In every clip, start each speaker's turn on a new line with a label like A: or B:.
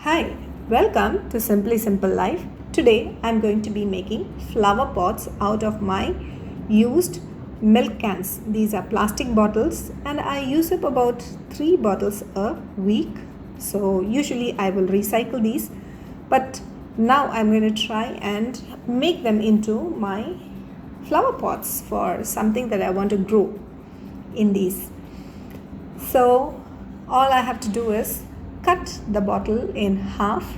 A: Hi, welcome to Simply Simple Life. Today I'm going to be making flower pots out of my used milk cans. These are plastic bottles and I use up about 3 bottles a week. So usually I will recycle these, but now I'm going to try and make them into my flower pots for something that I want to grow in these. So all I have to do is cut the bottle in half.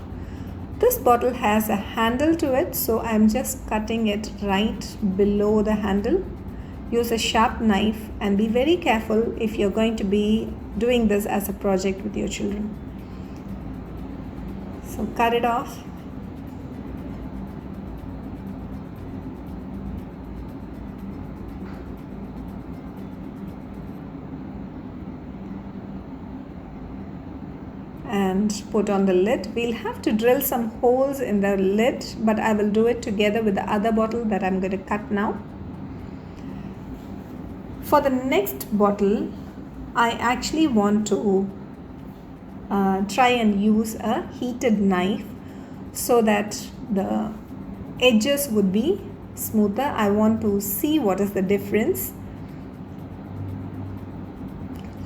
A: This bottle has a handle to it, so I'm just cutting it right below the handle. Use a sharp knife and be very careful if you're going to be doing this as a project with your children. So cut it off. And put on the lid. We'll have to drill some holes in the lid, but I will do it together with the other bottle that I'm going to cut now. For the next bottle, I actually want to try and use a heated knife so that the edges would be smoother. I want to see what is the difference.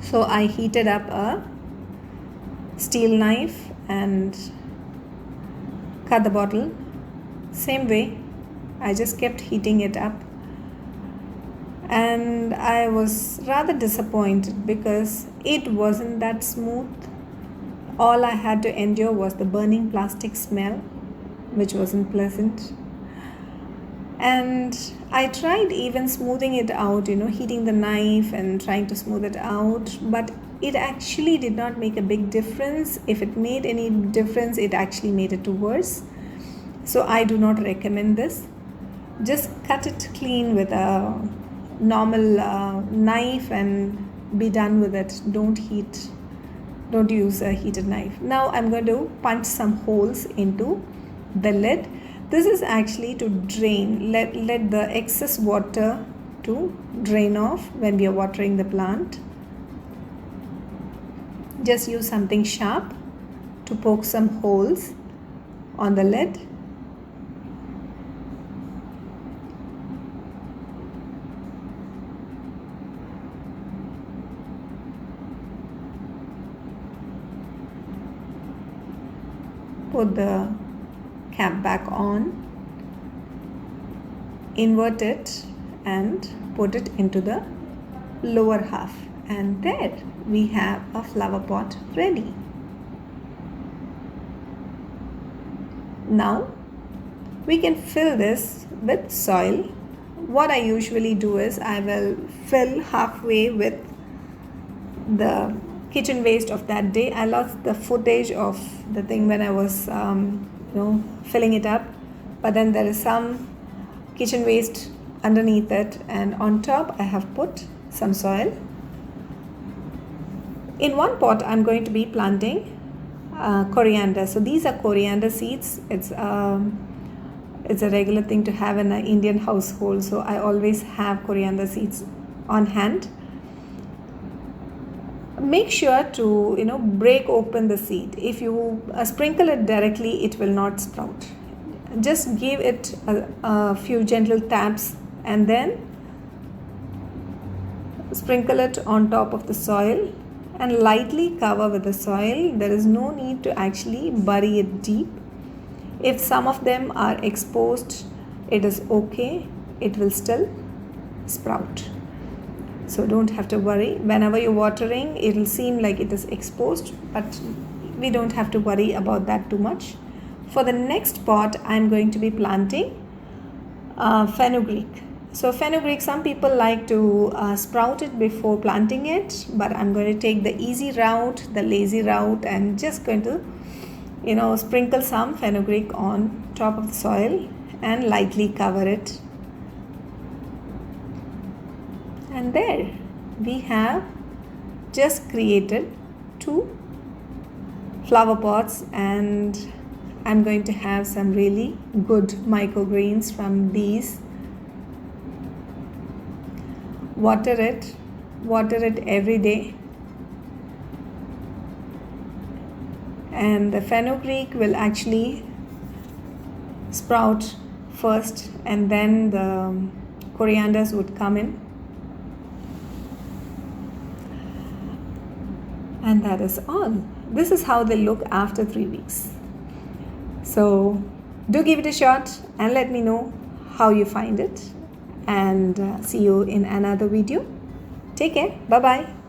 A: So I heated up a steel knife and cut the bottle. Same way, I just kept heating it up, and I was rather disappointed because it wasn't that smooth. All I had to endure was the burning plastic smell, which wasn't pleasant. And I tried even smoothing it out, heating the knife and trying to smooth it out, but it actually did not make a big difference. If it made any difference, it actually made it worse. So I do not recommend this. Just cut it clean with a normal knife and be done with it. Don't use a heated knife. Now I'm going to punch some holes into the lid. This is actually to drain, let the excess water to drain off when we are watering the plant. Just use something sharp to poke some holes on the lid. Put the cap back on, invert it and put it into the lower half, and there we have a flower pot ready. Now we can fill this with soil. What I usually do is I will fill halfway with the kitchen waste of that day. I lost the footage of the thing when I was filling it up, but then there is some kitchen waste underneath it, and on top I have put some soil. In one pot I'm going to be planting coriander. So these are coriander seeds. It's a regular thing to have in an Indian household, so I always have coriander seeds on hand. Make sure to break open the seed. If you sprinkle it directly, it will not sprout. Just give it a few gentle taps and then sprinkle it on top of the soil and lightly cover with the soil. There is no need to actually bury it deep. If some of them are exposed, it is okay. It will still sprout. So don't have to worry. Whenever you're watering, it will seem like it is exposed, but we don't have to worry about that too much. For the next pot, I'm going to be planting fenugreek. So fenugreek, some people like to sprout it before planting it, but I'm going to take the easy route, the lazy route, and just going to sprinkle some fenugreek on top of the soil and lightly cover it. And there we have just created 2 flower pots, and I'm going to have some really good microgreens from these. Water it every day, and the fenugreek will actually sprout first, and then the corianders would come in. And that is all. This is how they look after 3 weeks. So do give it a shot and let me know how you find it. And see you in another video. Take care. Bye bye.